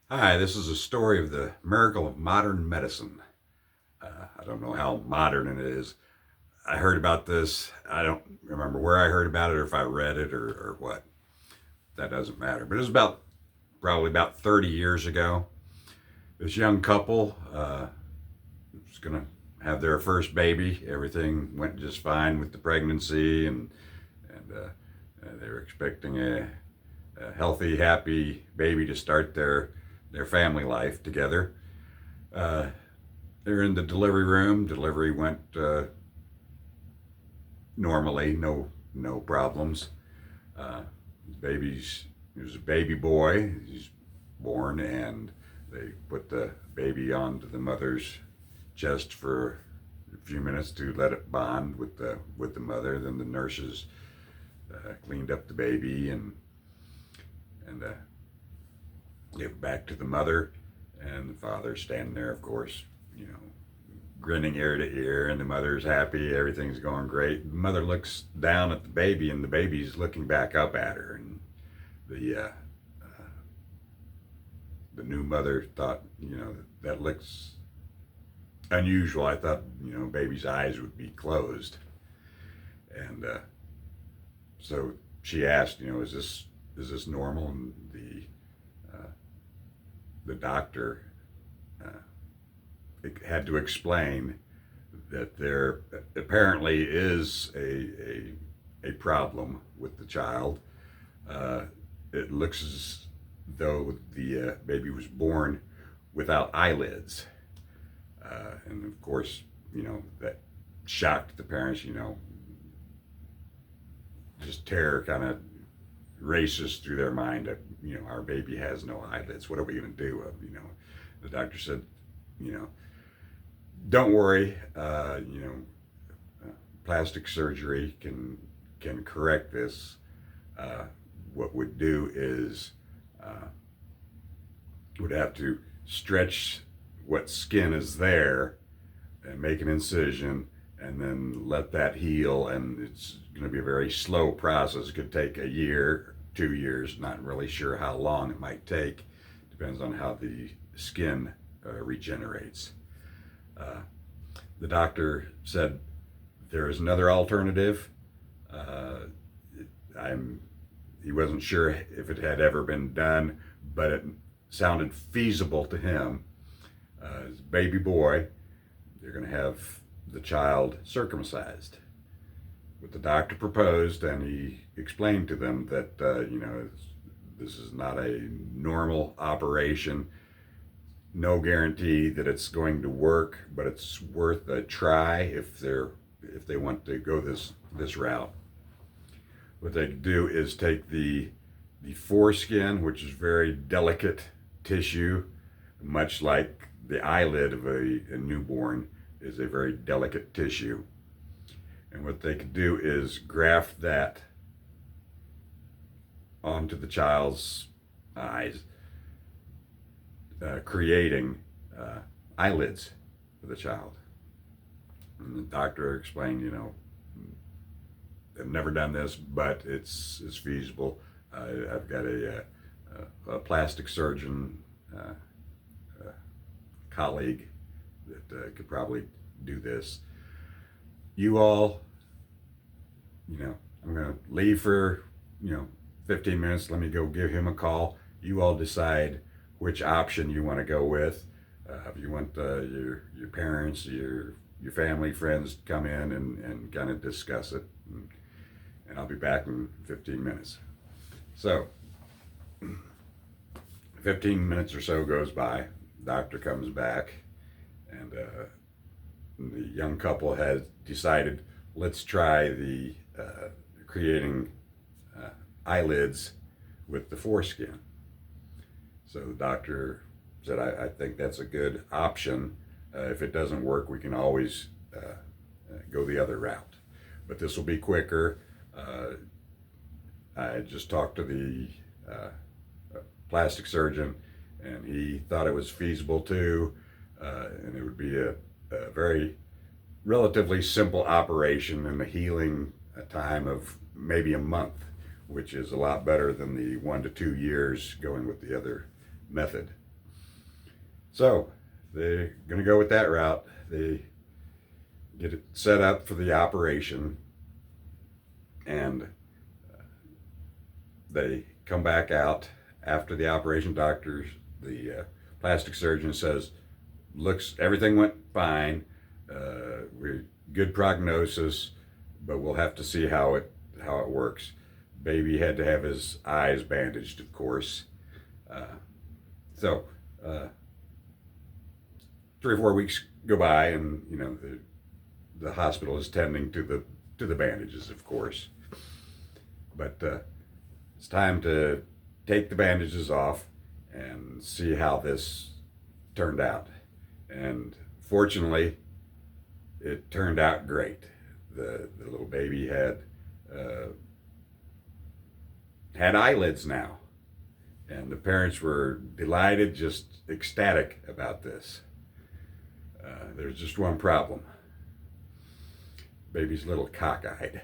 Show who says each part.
Speaker 1: Hi, this is a story of the miracle of modern medicine. I don't know how modern it is. I heard about this. I don't remember where I heard about it or if I read it or what. That doesn't matter. But it was probably about 30 years ago. This young couple was going to have their first baby. Everything went just fine with the pregnancy, and they were expecting a healthy, happy baby to start their family life together. Uh, they're in the delivery room. Delivery went normally, no problems. Uh, baby's He was a baby boy. He's born, and they put the baby onto the mother's chest for a few minutes to let it bond with the mother. Then the nurses cleaned up the baby and gave it back to the mother, and the father standing there, of course, grinning ear to ear, and the mother's happy, everything's going great. The mother looks down at the baby, and the baby's looking back up at her, and the new mother thought, that looks unusual. I thought, baby's eyes would be closed, and so she asked, is this normal? And the doctor had to explain that there apparently is a problem with the child. It looks as though the baby was born without eyelids. And of course, that shocked the parents. Just terror kind of races through their mind that, our baby has no eyelids. What are we going to do? The doctor said, you know, don't worry. Plastic surgery can correct this. What would do is would have to stretch what skin is there and make an incision and then let that heal, and it's going to be a very slow process. It could take a year, 2 years, not really sure how long it might take. Depends on how the skin regenerates. Uh, the doctor said there is another alternative. Uh, I'm He wasn't sure if it had ever been done, but it sounded feasible to him. His baby boy, they're going to have the child circumcised. What the doctor proposed, and he explained to them that this is not a normal operation. No guarantee that it's going to work, but it's worth a try if they want to go this route. What they do is take the foreskin, which is very delicate tissue, much like the eyelid of a newborn is a very delicate tissue. And what they could do is graft that onto the child's eyes, creating eyelids for the child. And the doctor explained, I've never done this, but it's feasible. I've got a plastic surgeon colleague that could probably do this. You all, I'm going to leave for 15 minutes. Let me go give him a call. You all decide which option you want to go with. If you want your parents, your family, friends to come in and kind of discuss it. And I'll be back in 15 minutes. So 15 minutes or so goes by. Doctor comes back, and the young couple has decided, let's try the creating eyelids with the foreskin. So the doctor said, I think that's a good option. If it doesn't work, we can always go the other route. But this will be quicker. I just talked to the plastic surgeon, and he thought it was feasible too, and it would be a very relatively simple operation and a healing time of maybe a month, which is a lot better than the 1 to 2 years going with the other method. So they're going to go with that route. They get it set up for the operation, and they come back out after the operation. The plastic surgeon says, looks, everything went fine. We're good prognosis, but we'll have to see how it works. Baby had to have his eyes bandaged, of course. So 3 or 4 weeks go by, and the hospital is tending to the bandages, of course. But it's time to take the bandages off and see how this turned out. And fortunately, it turned out great. The little baby had eyelids now, and the parents were delighted, just ecstatic about this. There's just one problem. Baby's a little cockeyed.